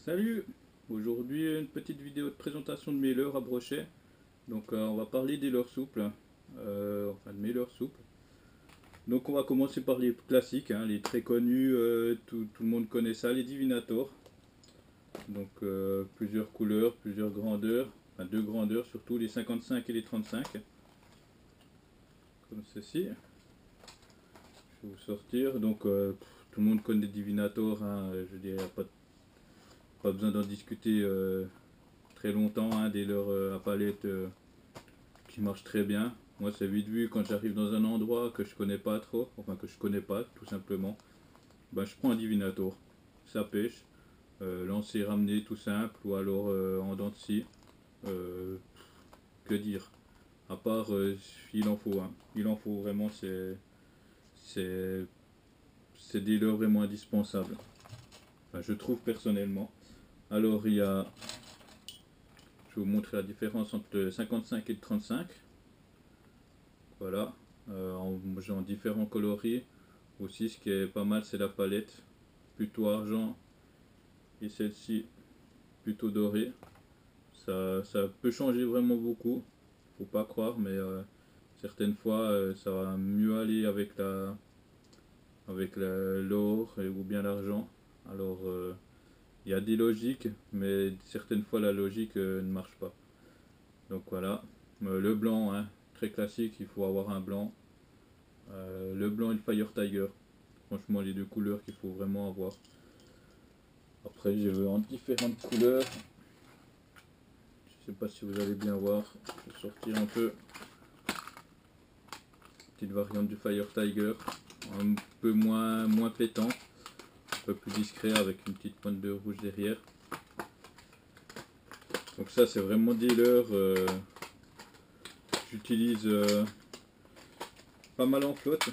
Salut! Aujourd'hui une petite vidéo de présentation de mes leurres à brochet. Donc on va parler des leurres souples, enfin de mes leurres souples. Donc on va commencer par les classiques, hein, les très connus, tout le monde connaît ça, les Divinator. Donc plusieurs couleurs, plusieurs grandeurs, enfin deux grandeurs surtout, les 55 et les 35. Comme ceci. Je vais vous sortir. Donc tout le monde connaît Divinator, hein, je veux dire, il n'y a pas besoin d'en discuter très longtemps, hein, des leurres à palette qui marche très bien. Moi c'est vite vu quand j'arrive dans un endroit que je connais pas trop, enfin que je connais pas tout simplement, ben, je prends un divinator. Ça pêche, lancer ramener tout simple ou alors en dents de scie. Euh, que dire. À part il en faut, hein. Il en faut vraiment, c'est c'est des leurres vraiment indispensables. Enfin, je trouve personnellement. Alors il y a, je vais vous montrer la différence entre le 55 et le 35. Voilà, en différents coloris. Aussi, ce qui est pas mal, c'est la palette, plutôt argent, et celle-ci plutôt dorée. Ça peut changer vraiment beaucoup, faut pas croire, mais certaines fois, ça va mieux aller avec l'or ou bien l'argent. Alors, il y a des logiques, mais certaines fois, la logique ne marche pas. Donc voilà, le blanc, hein, très classique, il faut avoir un blanc. Le blanc et le Fire Tiger. Franchement, les deux couleurs qu'il faut vraiment avoir. Après, je veux en différentes couleurs. Je sais pas si vous allez bien voir. Je vais sortir un peu. Petite variante du Fire Tiger. Un peu moins pétant. Un peu plus discret avec une petite pointe de rouge derrière. Donc ça, c'est vraiment des leurres. J'utilise pas mal en flotte.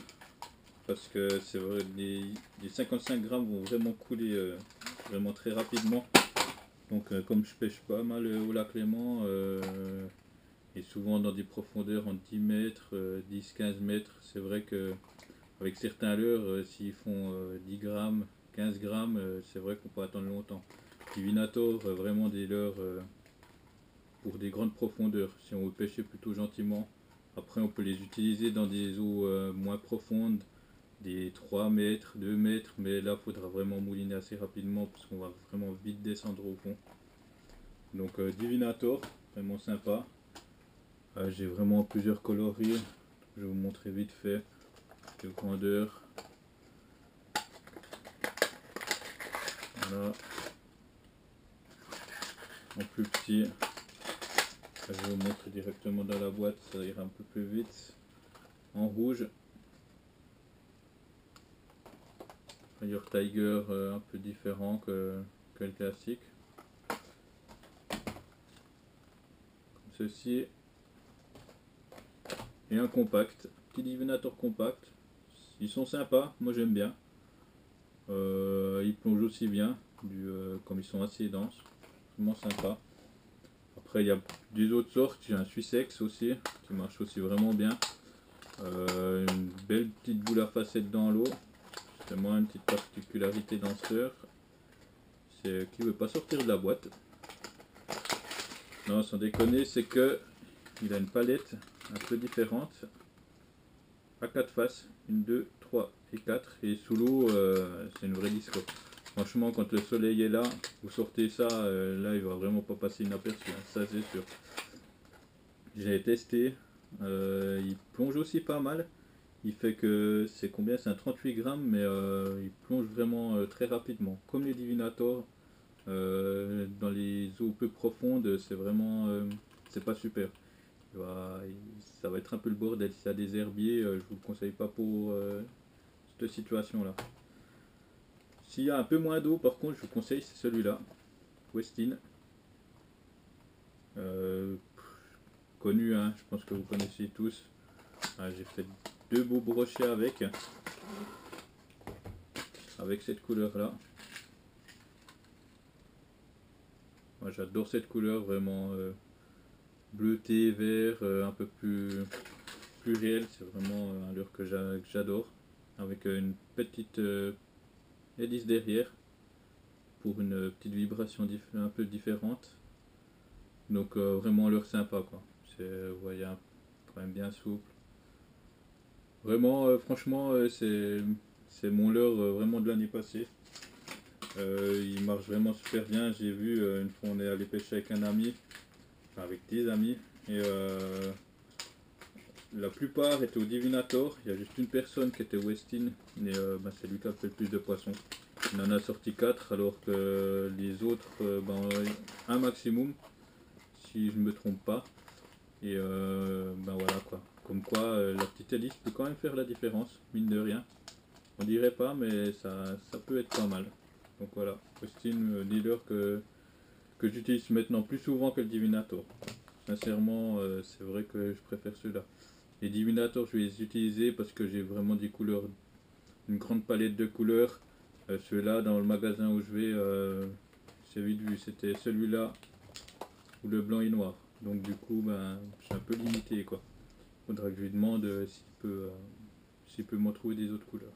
Parce que c'est vrai, les 55 grammes vont vraiment couler vraiment très rapidement. Donc comme je pêche pas mal au lac Léman et souvent dans des profondeurs en 10 mètres, 10-15 mètres, c'est vrai que avec certains leurres, s'ils font 10 grammes, 15 grammes, c'est vrai qu'on peut attendre longtemps. Divinator, vraiment des leurres pour des grandes profondeurs, si on veut pêcher plutôt gentiment. Après on peut les utiliser dans des eaux moins profondes, des 3 mètres, 2 mètres, mais là il faudra vraiment mouliner assez rapidement parce qu'on va vraiment vite descendre au fond. Donc Divinator, vraiment sympa. J'ai vraiment plusieurs coloris. Je vais vous montrer vite fait de grandeur. Voilà. En plus petit. Je vais vous montrer directement dans la boîte, ça ira un peu plus vite. En rouge. Fire Tiger un peu différent que le classique. Comme ceci. Et un compact. Petit Divinator compact. Ils sont sympas, moi j'aime bien. Ils plongent aussi bien, comme ils sont assez denses. Vraiment sympa. Après il y a des autres sortes, j'ai un Sussex aussi, qui marche aussi vraiment bien. Une belle petite boule à facettes dans l'eau. C'est moi une petite particularité dans ce leurre, c'est qu'il ne veut pas sortir de la boîte. Non, sans déconner, c'est que il a une palette un peu différente. À 4 faces, 1, 2, 3 et 4. Et sous l'eau, c'est une vraie disco. Franchement, quand le soleil est là, vous sortez ça, là il va vraiment pas passer inaperçu, hein, ça c'est sûr. J'ai testé, il plonge aussi pas mal. Il fait que c'est combien? C'est un 38 grammes, mais il plonge vraiment très rapidement. Comme les Divinator, dans les eaux peu profondes, c'est vraiment, c'est pas super. Ça va être un peu le bordel. S'il y a des herbiers, je vous le conseille pas pour cette situation-là. S'il y a un peu moins d'eau, par contre, je vous conseille c'est celui-là, Westin. Euh, Connu, hein, je pense que vous connaissez tous. Ah, j'ai fait deux beaux brochets avec cette couleur-là. Moi, j'adore cette couleur, vraiment bleuté, vert, un peu plus réel. C'est vraiment un leurre que j'adore. Avec une petite hélice derrière pour une petite vibration un peu différente. Donc vraiment leurre sympa quoi. Vous voyez, quand même bien souple. Vraiment, franchement, c'est mon leurre vraiment de l'année passée. Il marche vraiment super bien. J'ai vu une fois on est allé pêcher avec un ami, enfin avec des amis, et la plupart étaient au Divinator. Il y a juste une personne qui était au Westin, et c'est lui qui a fait le plus de poissons. Il en a sorti 4 alors que les autres, un maximum, si je ne me trompe pas. Et voilà quoi. Comme quoi la petite hélice peut quand même faire la différence, mine de rien. On dirait pas, mais ça peut être pas mal. Donc voilà, Austin, leader que j'utilise maintenant plus souvent que le Divinator. Sincèrement, c'est vrai que je préfère ceux-là. Les Divinators, je vais les utiliser parce que j'ai vraiment des couleurs, une grande palette de couleurs. Ceux-là, dans le magasin où je vais, c'est vite vu, c'était celui-là ou le blanc et noir. Donc du coup, je suis un peu limité quoi. Faudra que je lui demande s'il peut m'en trouver des autres couleurs.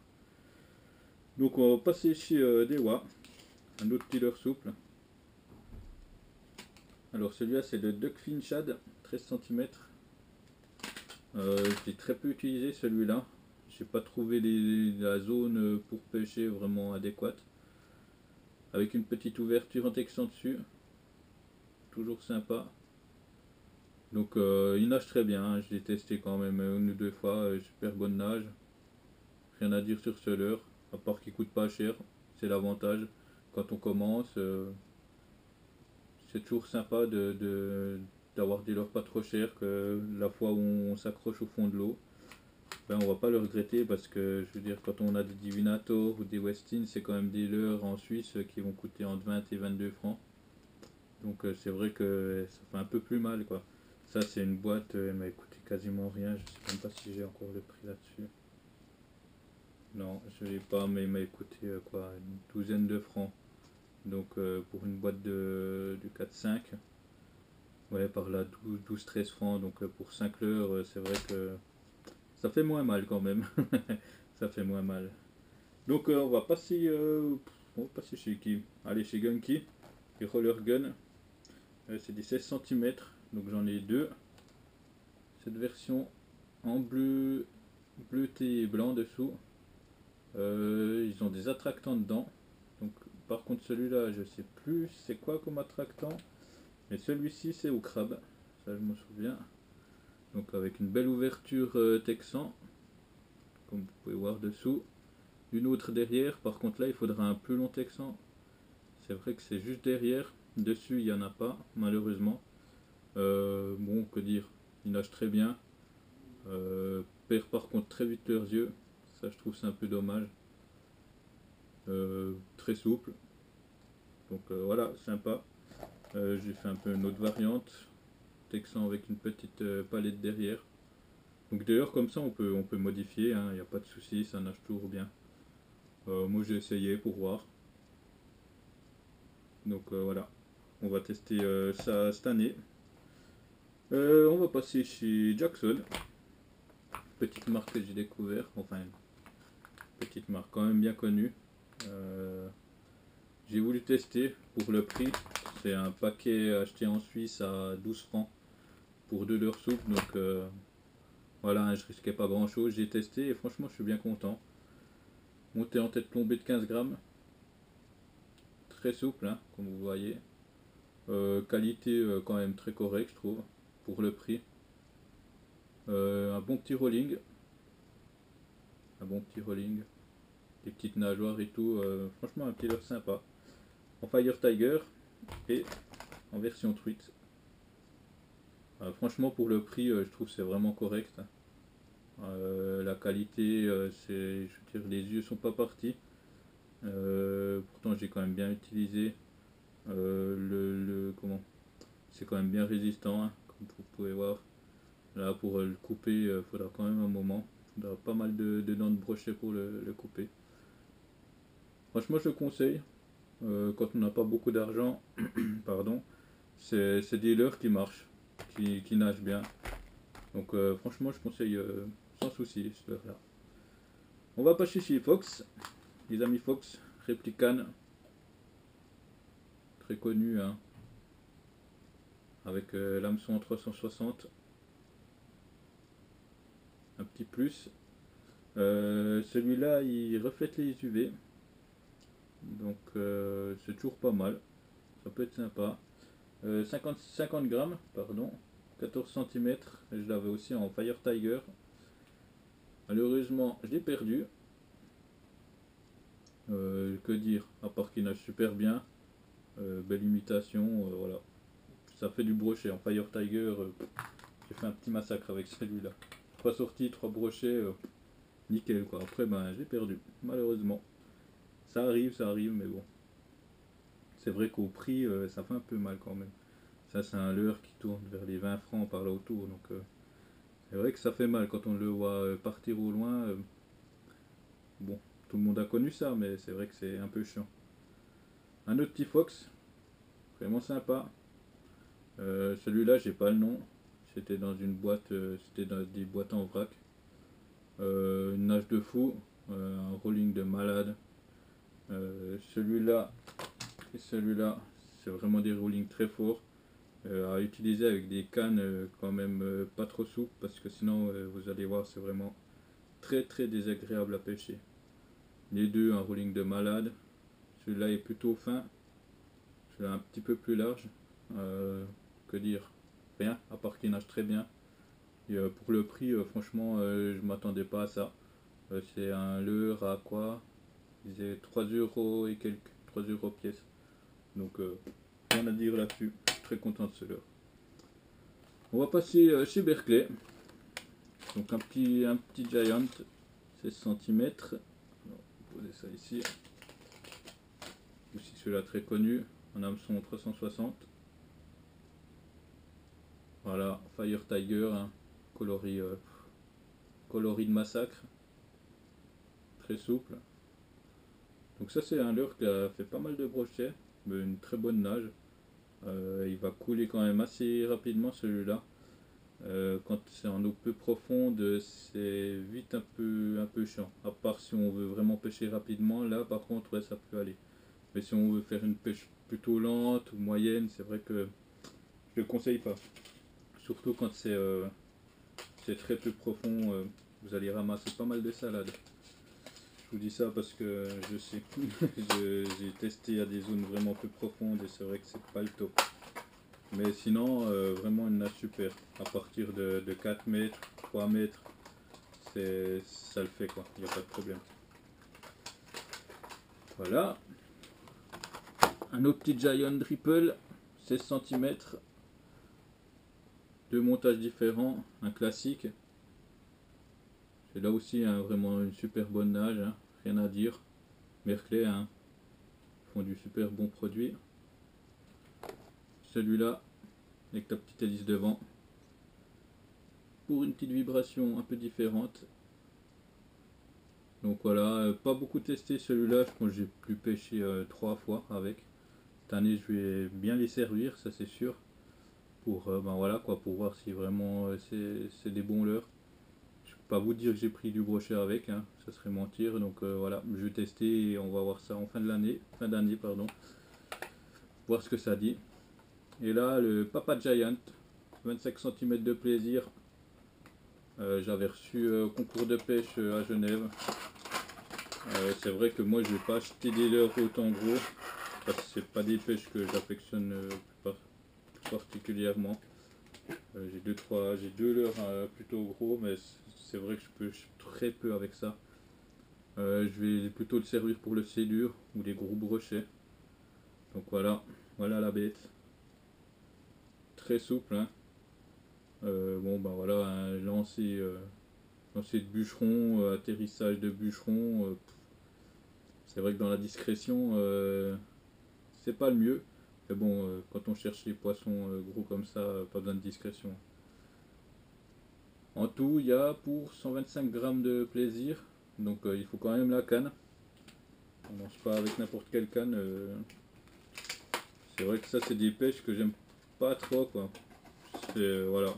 Donc on va passer chez Dewa, un autre dealer souple. Alors celui-là c'est le Duckfin Shad, 13 cm. J'ai très peu utilisé celui-là. J'ai pas trouvé la zone pour pêcher vraiment adéquate. Avec une petite ouverture en texan dessus. Toujours sympa. Donc il nage très bien, hein. Je l'ai testé quand même une ou deux fois, super bonne nage. Rien à dire sur ce leurre, à part qu'il coûte pas cher, c'est l'avantage. Quand on commence, c'est toujours sympa d'avoir des leurres pas trop chers, que la fois où on s'accroche au fond de l'eau, on va pas le regretter parce que je veux dire quand on a des Divinator ou des Westin, c'est quand même des leurres en Suisse qui vont coûter entre 20 et 22 francs. Donc c'est vrai que ça fait un peu plus mal quoi. Ça c'est une boîte, elle m'a coûté quasiment rien, je sais même pas si j'ai encore le prix là-dessus. Non, je l'ai pas, mais il m'a coûté quoi, une douzaine de francs. Donc pour une boîte de 4-5, ouais par là 12-13 francs, donc pour 5 leurres, c'est vrai que ça fait moins mal quand même. Ça fait moins mal. Donc on va passer chez qui? Allez, chez Gunky, les Roller Gun. C'est des 16 cm, donc j'en ai deux. Cette version en bleuté et blanc dessous. Ils ont des attractants dedans. Donc par contre celui-là, je sais plus c'est quoi comme attractant. Mais celui-ci c'est au crabe. Ça je me souviens. Donc avec une belle ouverture texan. Comme vous pouvez voir dessous. Une autre derrière. Par contre là il faudra un plus long texan. C'est vrai que c'est juste derrière. Dessus il n'y en a pas malheureusement. Bon que dire. Ils nagent très bien. Perd par contre très vite leurs yeux. Ça je trouve c'est un peu dommage. Très souple. Donc voilà, sympa. J'ai fait un peu une autre variante. Texan avec une petite palette derrière. Donc d'ailleurs comme ça on peut modifier, il n'y a pas de souci, ça nage toujours bien. Moi j'ai essayé pour voir. Donc voilà, on va tester ça cette année. On va passer chez Jackson. Petite marque que j'ai découvert, enfin petite marque quand même bien connue. J'ai voulu tester pour le prix. C'est un paquet acheté en Suisse à 12 francs pour 2 leurres souples. Donc voilà, je risquais pas grand chose. J'ai testé et franchement je suis bien content. Montée en tête plombée de 15 grammes. Très souple, hein, comme vous voyez. Qualité quand même très correcte, je trouve, pour le prix. Un bon petit rolling. Un bon petit rolling. Des petites nageoires et tout. Franchement un petit leurre sympa. En Fire Tiger et en version truite. Franchement pour le prix je trouve c'est vraiment correct. La qualité, je veux dire, les yeux sont pas partis. Pourtant j'ai quand même bien utilisé. Comment, c'est quand même bien résistant, hein, comme vous pouvez voir. Là pour le couper, il faudra quand même un moment. Il faudra pas mal de dents de brochet pour le couper. Franchement je le conseille. Quand on n'a pas beaucoup d'argent, pardon, c'est des leurres qui marchent, qui nagent bien. Donc franchement je conseille sans souci ce leurre là. On va passer chez Fox, les amis Fox, Replican. très connu, hein, avec l'hameçon 360, un petit plus. Celui-là il reflète les UV, donc c'est toujours pas mal, ça peut être sympa. 50 grammes, pardon, 14 cm, je l'avais aussi en Fire Tiger. Malheureusement je l'ai perdu. Que dire, à part qu'il nage super bien, belle imitation, voilà. Ça fait du brochet. En Fire Tiger, j'ai fait un petit massacre avec celui-là. 3 sorties, 3 brochets, nickel quoi. Après ben j'ai perdu, malheureusement. Ça arrive, mais bon. C'est vrai qu'au prix, ça fait un peu mal quand même. Ça c'est un leurre qui tourne vers les 20 francs par là autour, donc c'est vrai que ça fait mal quand on le voit partir au loin. Bon, tout le monde a connu ça, mais c'est vrai que c'est un peu chiant. Un autre petit fox, vraiment sympa. Celui-là, j'ai pas le nom. C'était dans une boîte, c'était dans des boîtes en vrac. Une nage de fou, un rolling de malade. Celui-là et celui-là, c'est vraiment des rollings très forts. À utiliser avec des cannes quand même pas trop souples, parce que sinon vous allez voir, c'est vraiment très désagréable à pêcher. Les deux, un rolling de malade. Celui-là est plutôt fin, celui-là un petit peu plus large. Que dire, rien, à part qu'il nage très bien. Et pour le prix, franchement, je m'attendais pas à ça. C'est un leurre à quoi? Il disait 3 euros et quelques, 3 euros pièce. Donc rien à dire là-dessus, je suis très content de ce leurre. On va passer chez Berkley. Donc un petit Giant, 16 cm. On va poser ça ici. Aussi celui-là très connu, en hameçon 360. Voilà, Fire Tiger, hein, coloris de massacre, très souple. Donc ça c'est un leurre qui a fait pas mal de brochets, mais une très bonne nage. Il va couler quand même assez rapidement celui-là. Quand c'est en eau peu profonde, c'est vite un peu chiant. À part si on veut vraiment pêcher rapidement, là par contre ouais, ça peut aller. Mais si on veut faire une pêche plutôt lente ou moyenne, c'est vrai que je le conseille pas. Surtout quand c'est très peu profond, vous allez ramasser pas mal de salade. Je vous dis ça parce que je sais, j'ai testé à des zones vraiment peu profondes et c'est vrai que c'est pas le top. Mais sinon, vraiment une nage super. À partir de 4 mètres, 3 mètres, ça le fait quoi, il n'y a pas de problème. Voilà. Un autre petit Giant Dripple, 16 cm. Deux montages différents, un classique. C'est là aussi hein, vraiment une super bonne nage, hein, rien à dire. Berkley hein, font du super bon produit. Celui-là, avec la petite hélice devant, pour une petite vibration un peu différente. Donc voilà, pas beaucoup testé celui-là, je pense que j'ai pu pêcher 3 fois avec. Cette année je vais bien les servir, ça c'est sûr. Pour, ben voilà, quoi, pour voir si vraiment c'est des bons leurres. Je peux pas vous dire que j'ai pris du brochet avec, hein, ça serait mentir. Donc voilà, je vais tester et on va voir ça en fin d'année, pardon. Voir ce que ça dit. Et là, le Papa Giant, 25 cm de plaisir. J'avais reçu au concours de pêche à Genève. C'est vrai que moi je vais pas acheter des leurres autant gros parce que c'est pas des pêches que j'affectionne particulièrement. J'ai deux leurres plutôt gros, mais c'est vrai que je pêche très peu avec ça. Je vais plutôt le servir pour le cédure ou les gros brochets. Donc voilà, voilà la bête. Très souple, hein. Bon ben voilà, un lancer de bûcheron, atterrissage de bûcheron. C'est vrai que dans la discrétion, c'est pas le mieux. Mais bon, quand on cherche les poissons gros comme ça, pas besoin de discrétion. En tout, il y a pour 125 grammes de plaisir. Donc il faut quand même la canne. On mange pas avec n'importe quelle canne. C'est vrai que ça, c'est des pêches que j'aime pas trop, quoi. Voilà.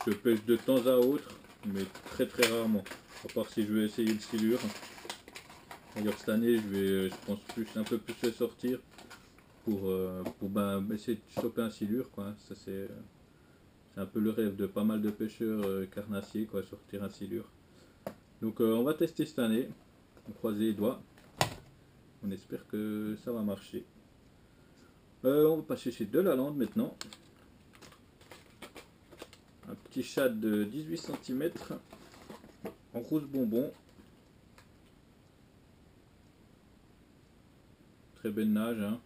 Je pêche de temps à autre, mais très rarement. À part si je vais essayer le silure. D'ailleurs cette année je pense un peu plus le sortir. pour essayer de choper un silure, quoi. Ça c'est un peu le rêve de pas mal de pêcheurs carnassiers, quoi, sortir un silure. Donc on va tester cette année, on croise les doigts, on espère que ça va marcher. On va passer chez Delalande maintenant. Un petit shad de 18 cm en rose bonbon. Très belle nage, hein.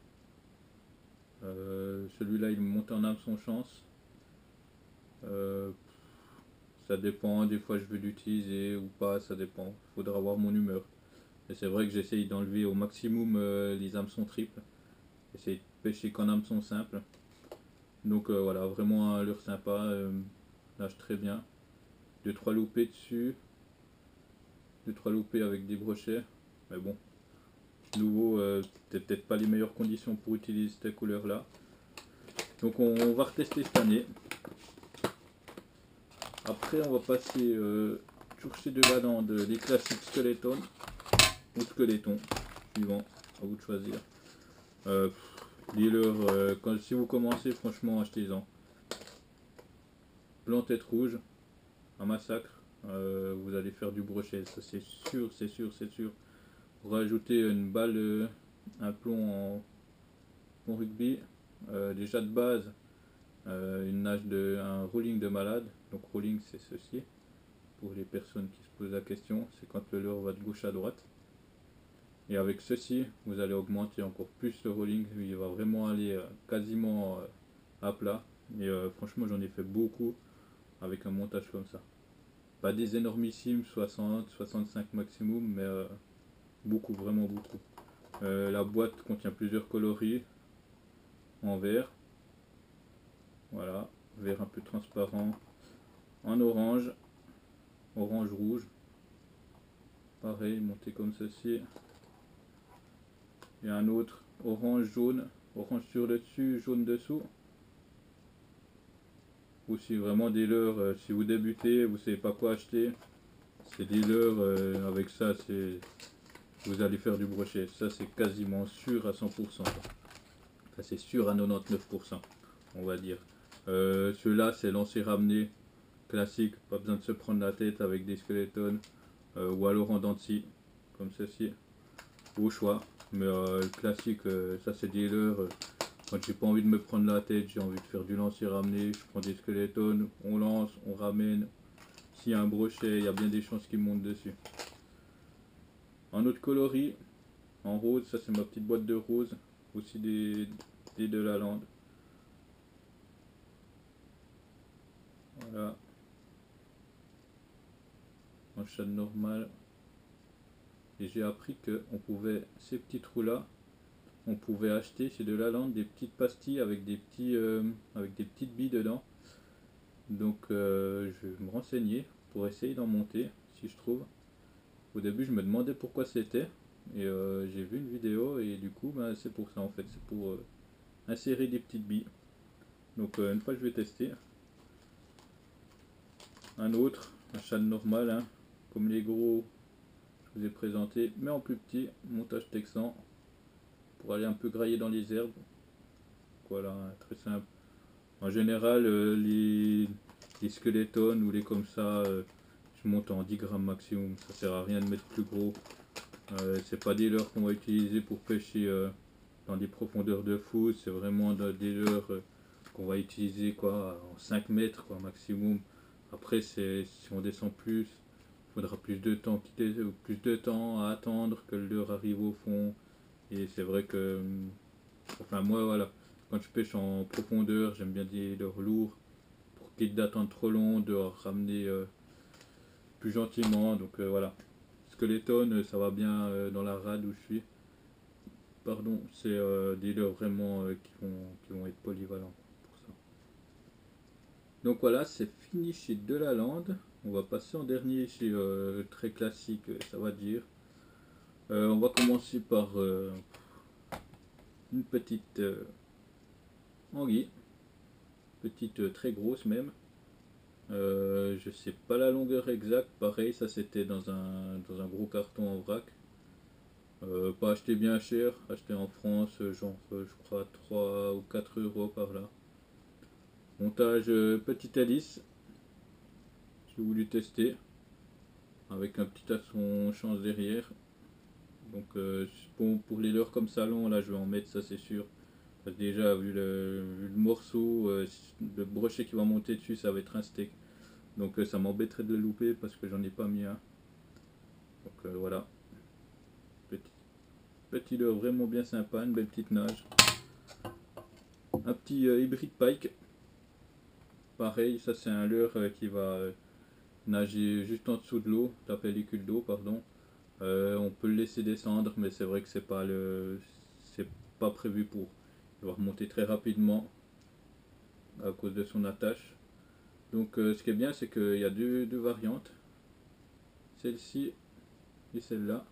Celui-là il monte en hameçon chance. Ça dépend, des fois je veux l'utiliser ou pas, ça dépend. Faudra voir mon humeur. Et c'est vrai que j'essaye d'enlever au maximum les hameçons triples. Essayer de pêcher qu'en hameçon simple. Donc voilà, vraiment un leurre sympa, nage très bien. 2-3 loupés dessus. 2-3 loupés avec des brochets. Mais bon, nouveau, peut-être pas les meilleures conditions pour utiliser cette couleur là. Donc on va retester cette année. Après on va passer toujours chez Delalande les classiques Skeleton ou Skeleton, suivant, à vous de choisir. Les leurres, si vous commencez, franchement achetez-en. Blanc tête rouge, un massacre, vous allez faire du brochet, ça c'est sûr, c'est sûr, c'est sûr. Vous rajoutez une balle, un plomb en rugby, déjà de base, une nage un rolling de malade. Donc rolling c'est ceci, pour les personnes qui se posent la question, c'est quand le leurre va de gauche à droite. Et avec ceci, vous allez augmenter encore plus le rolling, il va vraiment aller quasiment à plat. Et franchement j'en ai fait beaucoup avec un montage comme ça. Pas des énormissimes, 60, 65 maximum, mais beaucoup, vraiment beaucoup. La boîte contient plusieurs coloris en vert. Voilà, vert un peu transparent. En orange, orange rouge. Pareil, monté comme ceci. Et un autre orange jaune, orange sur le dessus, jaune dessous. Ou si vraiment des leurres, si vous débutez, vous savez pas quoi acheter, c'est des leurres, avec ça c'est vous allez faire du brochet, ça c'est quasiment sûr à 100%. Ça c'est sûr à 99%, on va dire. Ceux-là c'est lancer ramener classique, pas besoin de se prendre la tête avec des skeletons, ou alors en dents de scie, comme ceci, au choix. Mais classique, ça c'est des leurres. Quand j'ai pas envie de me prendre la tête, j'ai envie de faire du lancer ramener, je prends des skeletons, on lance, on ramène. S'il y a un brochet, il y a bien des chances qu'il monte dessus. Un autre coloris, en rose, ça c'est ma petite boîte de rose, aussi des Delalande. Voilà. En shad normal. Et j'ai appris que on pouvait, ces petits trous là, on pouvait acheter chez Delalande des petites pastilles avec des petites billes dedans. Donc je vais me renseigner pour essayer d'en monter si je trouve. Au début je me demandais pourquoi c'était et j'ai vu une vidéo et du coup c'est pour ça en fait, c'est pour insérer des petites billes. Donc une fois je vais tester. Un autre, un shad normal, hein, comme les gros je vous ai présenté, mais en plus petit, montage texan pour aller un peu grailler dans les herbes. Voilà, très simple. En général les skeletons ou les comme ça, je monte en 10 grammes maximum, ça sert à rien de mettre plus gros. C'est pas des leurres qu'on va utiliser pour pêcher dans des profondeurs de fou, c'est vraiment des leurres qu'on va utiliser quoi en 5 mètres quoi, maximum. Après si on descend plus, il faudra plus de temps à attendre que le leurre arrive au fond. Et c'est vrai que enfin moi voilà, quand je pêche en profondeur, j'aime bien des leurres lourds pour qu'il d'attente trop long, de ramener plus gentiment. Donc voilà. Skeleton, ça va bien dans la rade où je suis. Pardon, c'est des leurres vraiment qui vont être polyvalents pour ça. Donc voilà, c'est fini chez Delalande. On va passer en dernier chez très classique, ça va dire. On va commencer par une petite anguille, petite très grosse même. Je sais pas la longueur exacte, pareil, ça c'était dans un gros carton en vrac. Pas acheté bien cher, acheté en France, genre je crois 3 ou 4 euros par là. Montage petite hélice, j'ai voulu tester, avec un petit asson change derrière. Donc bon, pour les leurres comme salon, là je vais en mettre, ça c'est sûr. Parce que déjà vu le morceau, le brochet qui va monter dessus, ça va être un steak. Donc ça m'embêterait de le louper parce que j'en ai pas mis un. Donc voilà, petit, petit leurre vraiment bien sympa, une belle petite nage. Un petit hybride pike. Pareil, ça c'est un leurre qui va nager juste en dessous de l'eau, la pellicule d'eau, pardon. On peut le laisser descendre, mais c'est vrai que c'est pas prévu pour. Il va remonter très rapidement à cause de son attache. Donc ce qui est bien, c'est qu'il y a deux variantes. Celle-ci et celle-là.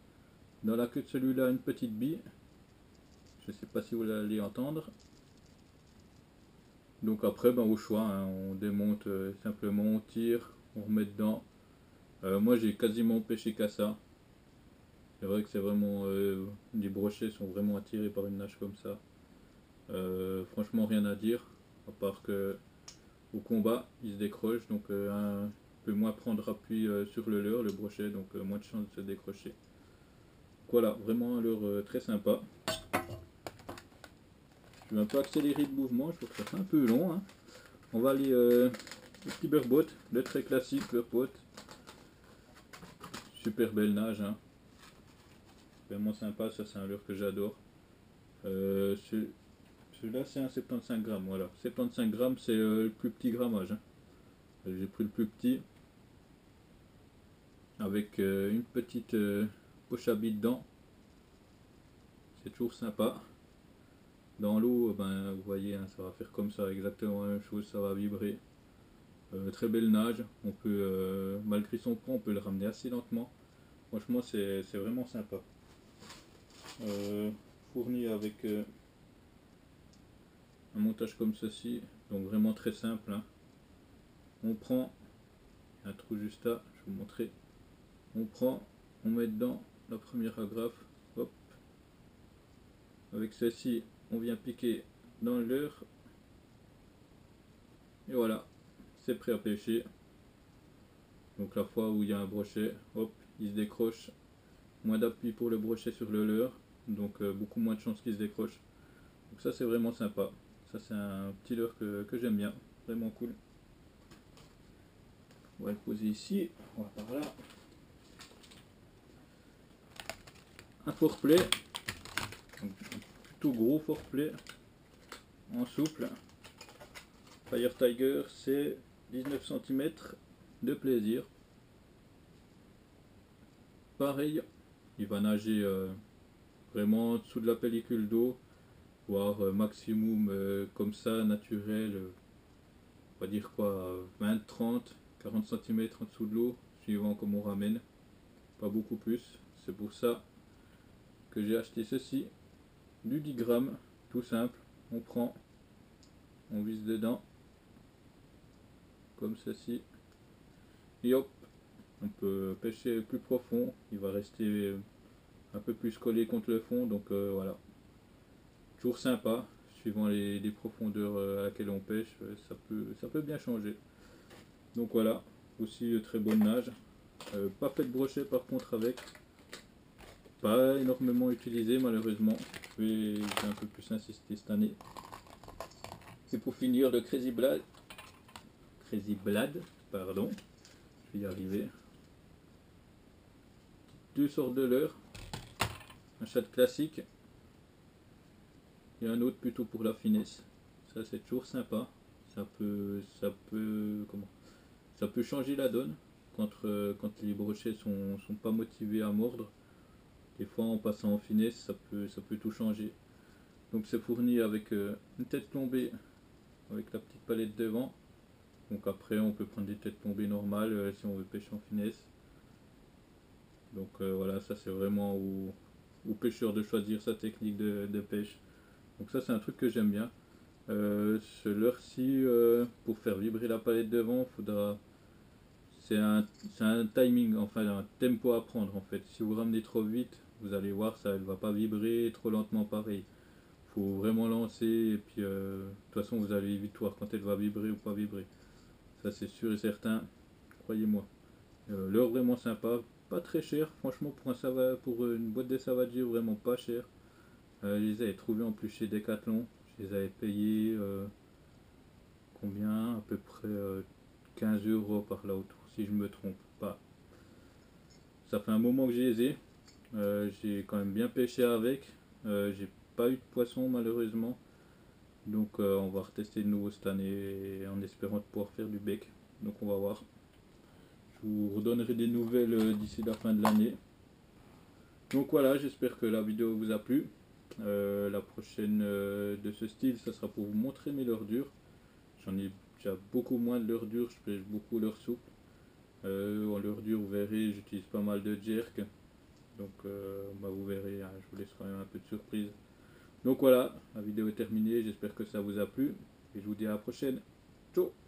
Dans la queue de celui-là, une petite bille. Je ne sais pas si vous allez entendre. Donc après, ben, au choix, hein, on démonte simplement, on tire, on remet dedans. Moi j'ai quasiment pêché qu'à ça. C'est vrai que c'est vraiment. Les brochets sont vraiment attirés par une nage comme ça. Franchement, rien à dire. À part que au combat, il se décroche. Donc, un peu moins prendre appui sur le leurre, le brochet. Donc, moins de chance de se décrocher. Voilà, vraiment un leurre très sympa. Je vais un peu accélérer le mouvement. Je trouve que c'est un peu long. Hein. On va aller au petit beurboat. Le très classique beurboat. Super belle nage. Hein. Vraiment sympa. Ça, c'est un leurre que j'adore. Celui-là, c'est un 75 grammes. Voilà. 75 grammes, c'est le plus petit grammage. Hein. J'ai pris le plus petit. Avec une petite poche à billes dedans. C'est toujours sympa. Dans l'eau, ben, vous voyez, hein, ça va faire comme ça, exactement la même chose, ça va vibrer. Très belle nage. On peut, malgré son poids, on peut le ramener assez lentement. Franchement, c'est vraiment sympa. Fourni avec un montage comme ceci, donc vraiment très simple. Hein. On prend, il y a un trou juste là, je vais vous montrer. On prend, on met dedans la première agrafe, hop. Avec celle-ci, on vient piquer dans le leurre. Et voilà, c'est prêt à pêcher. Donc la fois où il y a un brochet, hop, il se décroche. Moins d'appui pour le brochet sur le leurre, donc beaucoup moins de chances qu'il se décroche. Donc ça c'est vraiment sympa. Ça c'est un petit leurre que j'aime bien, vraiment cool. On va le poser ici, on va par là. Un foreplay, un plutôt gros foreplay, en souple. Fire Tiger, c'est 19 cm de plaisir. Pareil, il va nager vraiment en dessous de la pellicule d'eau, voire maximum comme ça, naturel, on va dire quoi, 20, 30, 40 cm en dessous de l'eau, suivant comme on ramène, pas beaucoup plus. C'est pour ça que j'ai acheté ceci, du 10 grammes, tout simple, on prend, on vise dedans, comme ceci, et hop, on peut pêcher plus profond, il va rester un peu plus collé contre le fond, donc voilà. Toujours sympa, suivant les profondeurs à laquelle on pêche, ça peut bien changer. Donc voilà, aussi très bonne nage. Pas fait de brochet par contre avec, pas énormément utilisé malheureusement, j'ai un peu plus insisté cette année. Et pour finir le Crazy Blad, pardon, je vais y arriver. Deux sortes de leurres, un chat classique et un autre plutôt pour la finesse. Ça c'est toujours sympa, ça peut changer la donne quand les brochets sont pas motivés à mordre. Des fois en passant en finesse ça peut tout changer. Donc c'est fourni avec une tête plombée avec la petite palette devant. Donc après on peut prendre des têtes plombées normales si on veut pêcher en finesse. Donc voilà, ça c'est vraiment au pêcheur de choisir sa technique de pêche. Donc ça c'est un truc que j'aime bien. Ce leurre-ci, pour faire vibrer la palette devant, c'est un timing, enfin un tempo à prendre en fait. Si vous ramenez trop vite, vous allez voir, ça elle va pas vibrer trop lentement pareil. Faut vraiment lancer et puis de toute façon vous allez vite voir quand elle va vibrer ou pas vibrer. Ça c'est sûr et certain, croyez-moi. L'heure vraiment sympa, pas très cher, franchement pour une boîte de Savagio vraiment pas cher. Je les avais trouvés en plus chez Decathlon, je les avais payés combien à peu près 15 euros par là autour si je me trompe pas. Ça fait un moment que j'ai les ai. J'ai quand même bien pêché avec. J'ai pas eu de poisson malheureusement. Donc on va retester de nouveau cette année en espérant de pouvoir faire du bec. Donc on va voir. Je vous redonnerai des nouvelles d'ici la fin de l'année. Donc voilà, j'espère que la vidéo vous a plu. La prochaine de ce style, ça sera pour vous montrer mes leurres dures. J'en ai déjà beaucoup moins de leurres dures, je pêche beaucoup leurres souples. En leurre dure, vous verrez, j'utilise pas mal de jerk. Donc vous verrez, hein, je vous laisse quand même un peu de surprise. Donc voilà, la vidéo est terminée, j'espère que ça vous a plu. Et je vous dis à la prochaine. Ciao.